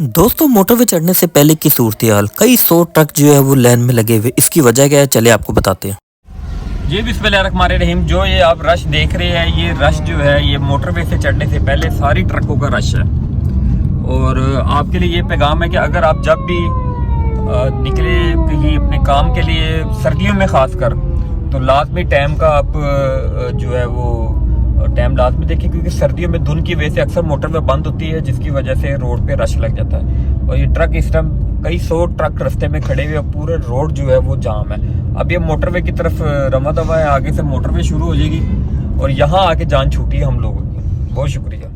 दोस्तों मोटरवे चढ़ने से पहले की सूरतहाल, कई 100 ट्रक जो है वो लाइन में लगे हुए। इसकी वजह क्या है, चले आपको बताते हैं। जी बिस्मिल्लाहिर्रहमानिर्रहीम। जो ये आप रश देख रहे हैं, ये रश जो है ये मोटरवे से चढ़ने से पहले सारी ट्रकों का रश है। और आपके लिए ये पैगाम है कि अगर आप जब भी निकले कहीं अपने काम के लिए, सर्दियों में ख़ास कर, तो लाजमी टाइम का आप जो है वो टाइम लाजमी देखें, क्योंकि सर्दियों में धुंध की वजह से अक्सर मोटरवे बंद होती है, जिसकी वजह से रोड पे रश लग जाता है। और ये ट्रक इस टाइम कई 100 ट्रक रास्ते में खड़े हुए, पूरे रोड जो है वो जाम है। अब ये मोटरवे की तरफ रवा दवा है, आगे से मोटरवे शुरू हो जाएगी और यहाँ आके जान छूटी है हम लोगों की। बहुत शुक्रिया।